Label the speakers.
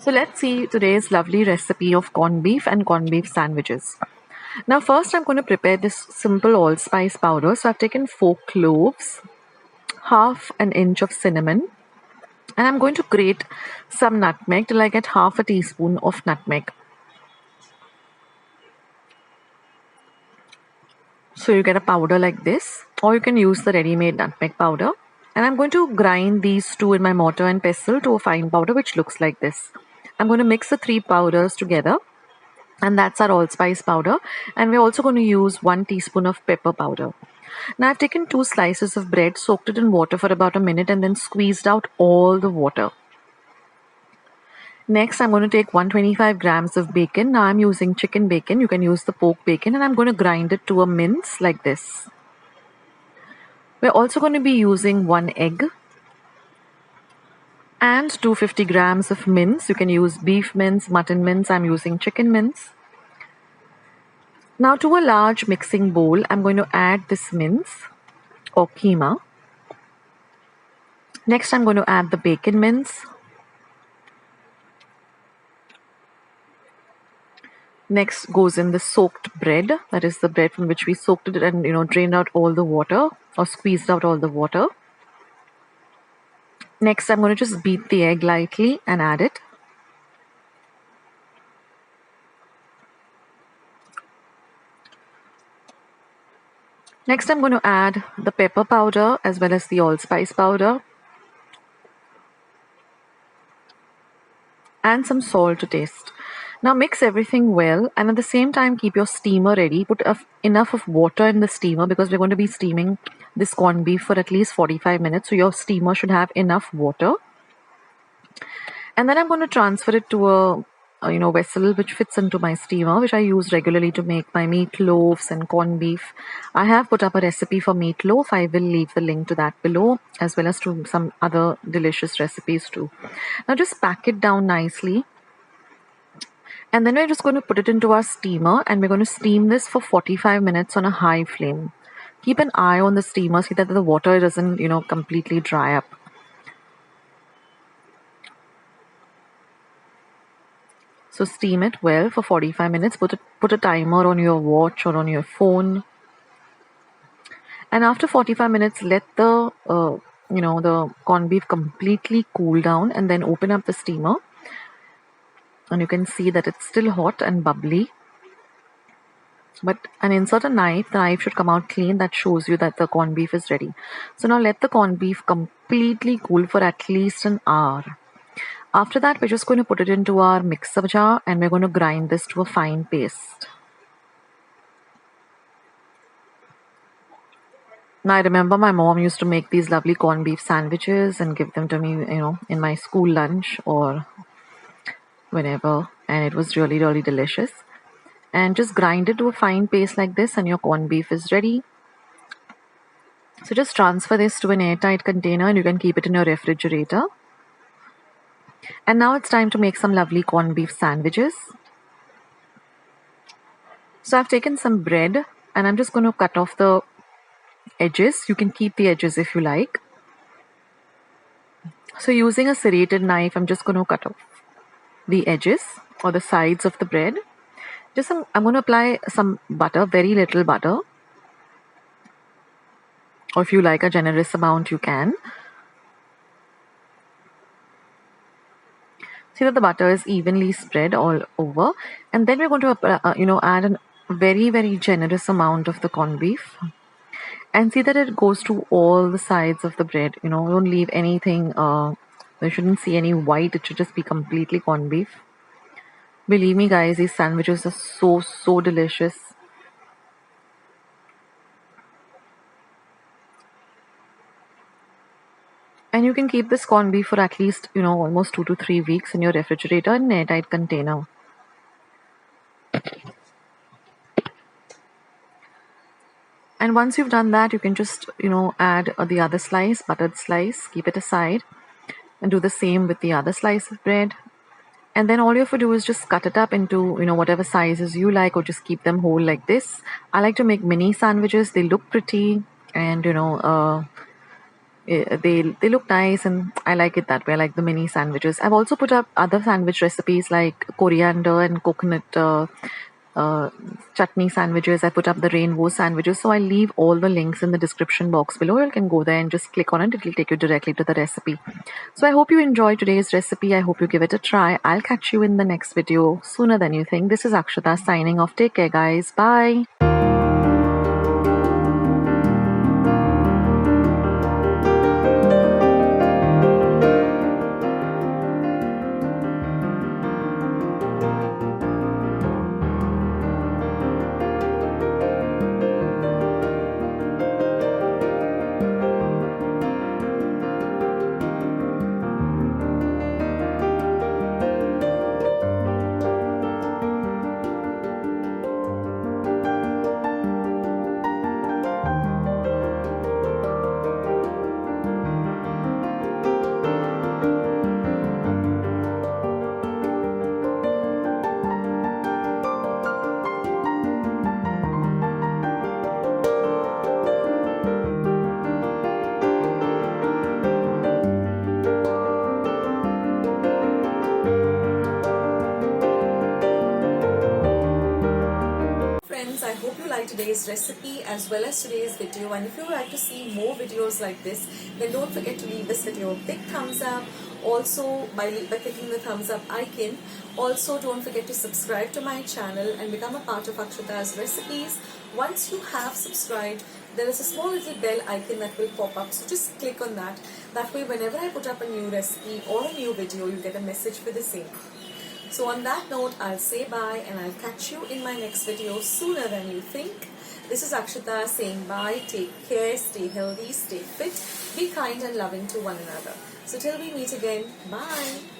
Speaker 1: So let's see today's lovely recipe of corned beef and corned beef sandwiches. Now first I'm going to prepare this simple allspice powder. So I've taken 4 cloves, half an inch of cinnamon, and I'm going to grate some nutmeg till I get half a teaspoon of nutmeg. So you get a powder like this, or you can use the ready-made nutmeg powder. And I'm going to grind these two in my mortar and pestle to a fine powder which looks like this. I'm going to mix the 3 powders together, and that's our allspice powder. And we're also going to use 1 teaspoon of pepper powder. Now I've taken 2 slices of bread, soaked it in water for about a minute, and then squeezed out all the water. Next, I'm going to take 125 grams of bacon. Now I'm using chicken bacon. You can use the pork bacon, and I'm going to grind it to a mince like this. We're also going to be using 1 egg and 250 grams of mince. You can use beef mince, mutton mince. I'm using chicken mince. Now to a large mixing bowl, I'm going to add this mince or keema. Next, I'm going to add the bacon mince. Next goes in the soaked bread. That is the bread from which we soaked it and drained out all the water or squeezed out all the water. Next, I'm going to just beat the egg lightly and add it. Next, I'm going to add the pepper powder as well as the allspice powder and some salt to taste. Now mix everything well, and at the same time keep your steamer ready. Put enough of water in the steamer because we're going to be steaming this corned beef for at least 45 minutes. So your steamer should have enough water. And then I'm going to transfer it to a vessel which fits into my steamer, which I use regularly to make my meatloaves and corned beef. I have put up a recipe for meatloaf. I will leave the link to that below, as well as to some other delicious recipes too. Now just pack it down nicely. And then we're just going to put it into our steamer, and we're going to steam this for 45 minutes on a high flame. Keep an eye on the steamer, see that the water doesn't, completely dry up. So steam it well for 45 minutes. Put a timer on your watch or on your phone. And after 45 minutes, let the the corned beef completely cool down, and then open up the steamer. And you can see that it's still hot and bubbly. And insert a knife. The knife should come out clean. That shows you that the corned beef is ready. So now let the corned beef completely cool for at least an hour. After that, we're just going to put it into our mixer jar, and we're going to grind this to a fine paste. Now I remember my mom used to make these lovely corned beef sandwiches and give them to me, in my school lunch or whenever, and it was really, really delicious. And just grind it to a fine paste like this, and your corned beef is ready. So just transfer this to an airtight container, and you can keep it in your refrigerator. And now it's time to make some lovely corned beef sandwiches. So I've taken some bread, and I'm just going to cut off the edges. You can keep the edges if you like. So using a serrated knife, I'm just going to cut off the edges or the sides of the bread. I'm going to apply some butter, very little butter, or if you like a generous amount, you can. See that the butter is evenly spread all over, and then we're going to add a very, very generous amount of the corned beef, and see that it goes to all the sides of the bread. Don't leave anything. You shouldn't see any white. It should just be completely corned beef. Believe me, guys, these sandwiches are so, so delicious. And you can keep this corned beef for at least, almost 2 to 3 weeks in your refrigerator in an airtight container. And once you've done that, you can just, add the other slice, buttered slice, keep it aside, and do the same with the other slice of bread. And then all you have to do is just cut it up into, whatever sizes you like, or just keep them whole like this. I like to make mini sandwiches. They look pretty, and, They look nice, and I like it that way. I like the mini sandwiches. I've also put up other sandwich recipes like coriander and coconut uh, chutney sandwiches. I put up the rainbow sandwiches. So I'll leave all the links in the description box below. You can go there and just click on it. It'll take you directly to the recipe. So I hope you enjoyed today's recipe. I hope you give it a try. I'll catch you in the next video sooner than you think. This is Akshata signing off. Take care, guys. Bye. Friends, I hope you liked today's recipe as well as today's video, and if you would like to see more videos like this, then don't forget to leave this video a big thumbs up. Also, by clicking the thumbs up icon. Also, don't forget to subscribe to my channel and become a part of Akshata's recipes. Once you have subscribed, there is a small little bell icon that will pop up, so just click on that. That way, whenever I put up a new recipe or a new video, you get a message for the same. So on that note, I'll say bye and I'll catch you in my next video sooner than you think. This is Akshata saying bye, take care, stay healthy, stay fit, be kind and loving to one another. So till we meet again, bye.